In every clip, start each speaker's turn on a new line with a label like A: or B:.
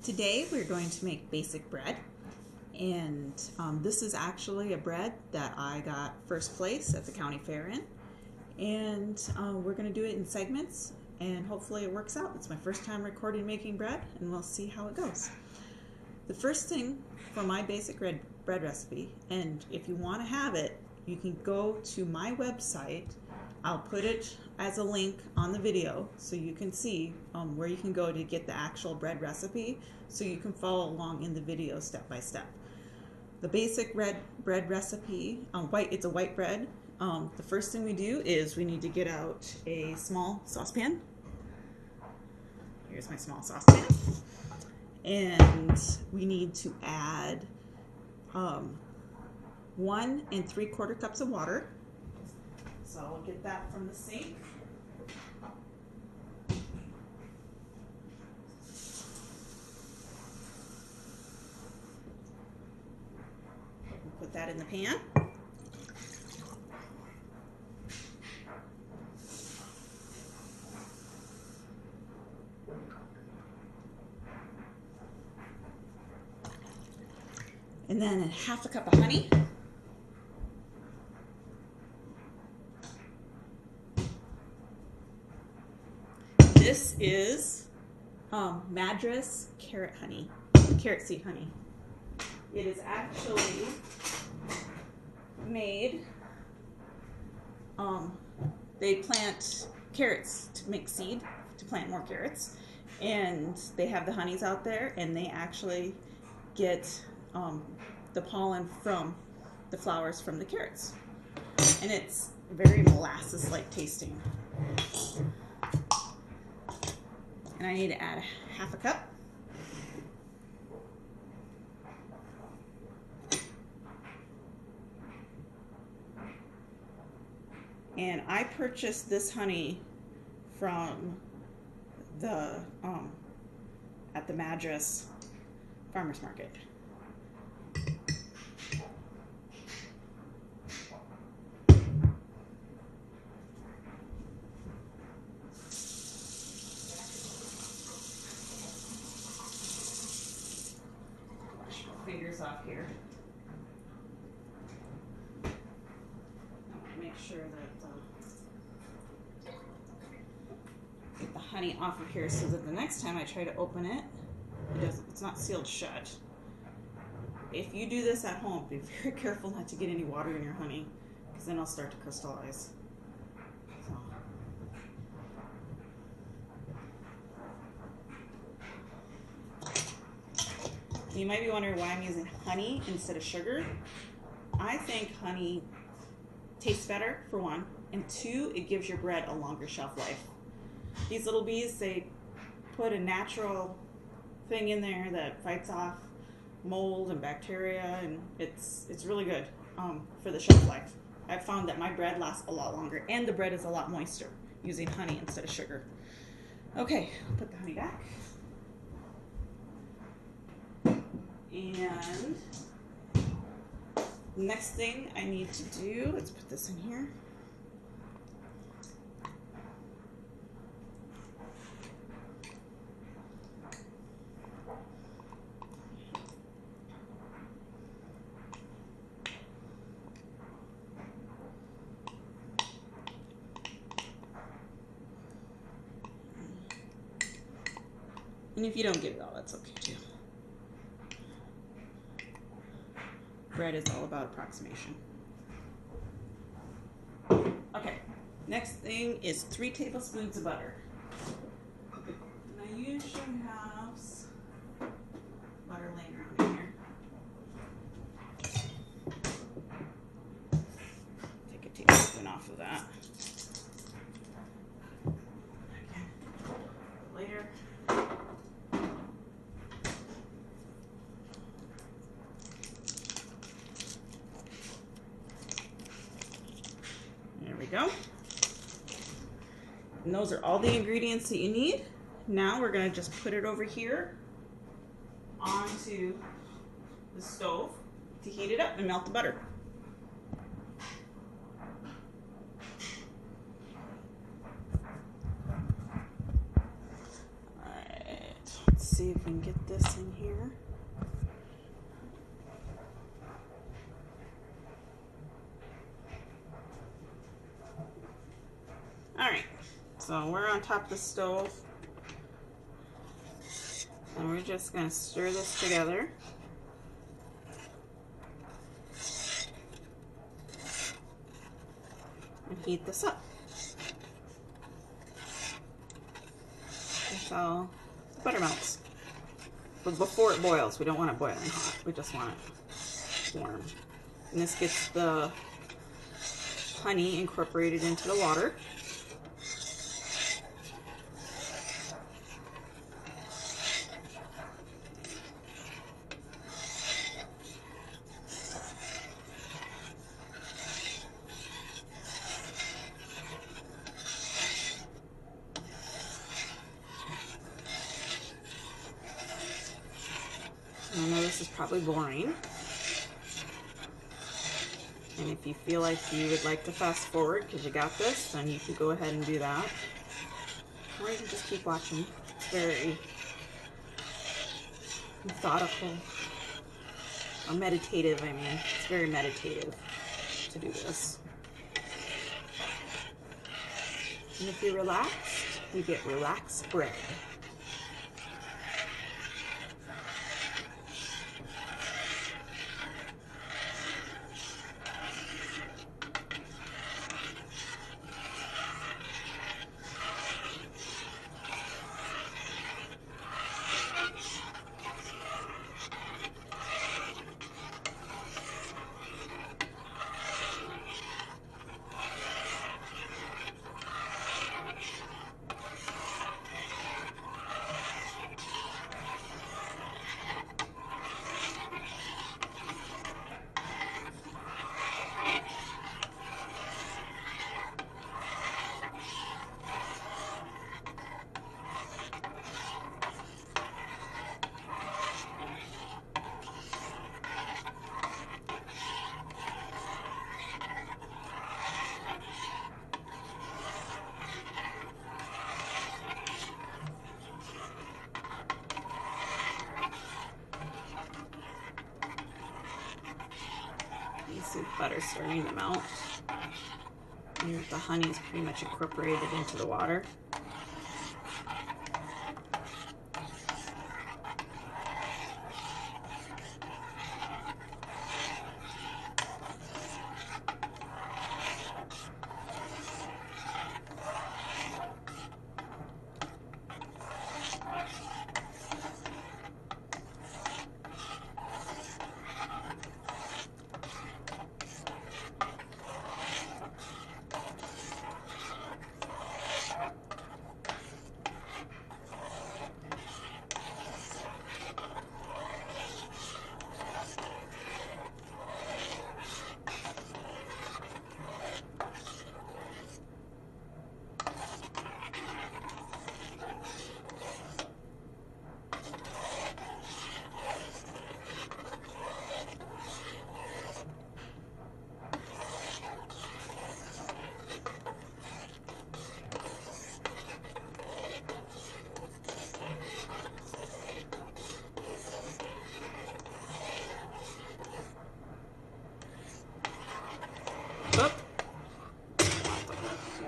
A: Today we're going to make basic bread, and this is actually a bread that I got first place at the county fair in, and we're going to do it in segments, and hopefully it works out. It's my first time recording making bread, and we'll see how it goes. The first thing for my basic bread recipe, and if you want to have it, you can go to my website. I'll put it as a link on the video so you can see where you can go to get the actual bread recipe so you can follow along in the video step by step. The basic bread recipe, it's a white bread. The first thing we do is we need to get out a small saucepan. Here's my small saucepan. And we need to add 1 3/4 cups of water. So I'll get that from the sink. Put that in the pan. And then 1/2 cup of honey. This is Madras carrot seed honey. It is actually made, they plant carrots to make seed, to plant more carrots, and they have the honeys out there, and they actually get the pollen from the flowers from the carrots. And it's very molasses-like tasting. And I need to add 1/2 cup. And I purchased this honey from the at the Madras farmers market. Fingers off here. I want to make sure that get the honey off of here so that the next time I try to open it, it's not sealed shut. If you do this at home, be very careful not to get any water in your honey, because then it'll start to crystallize. So. You might be wondering why I'm using honey instead of sugar. I think honey tastes better, for one, and 2, it gives your bread a longer shelf life. These little bees, they put a natural thing in there that fights off mold and bacteria, and it's really good for the shelf life. I've found that my bread lasts a lot longer, and the bread is a lot moister using honey instead of sugar. Okay, I'll put the honey back. And next thing I need to do, let's put this in here. And if you don't get it all, that's okay too. Bread is all about approximation. Okay, next thing is 3 tablespoons of butter. And I usually have butter laying around in here. Take a tablespoon off of that. Okay. Later. There we go. And those are all the ingredients that you need. Now we're going to just put it over here onto the stove to heat it up and melt the butter. see if we can get this in here. Alright, so we're on top of the stove. And we're just going to stir this together. And heat this up. That's how the butter melts. But before it boils, we don't want it boiling hot. We just want it warm. And this gets the honey incorporated into the water. I know this is probably boring, and if you feel like you would like to fast forward because you got this, then you can go ahead and do that, or you can just keep watching. It's very methodical, or meditative. I mean, it's very meditative to do this. And if you're relaxed, you get relaxed bread. You see the butter starting to melt, and the honey is pretty much incorporated into the water.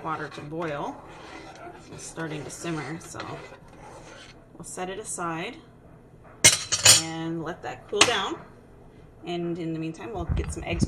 A: Water to boil. It's starting to simmer, so we'll set it aside and let that cool down. And in the meantime, we'll get some eggs.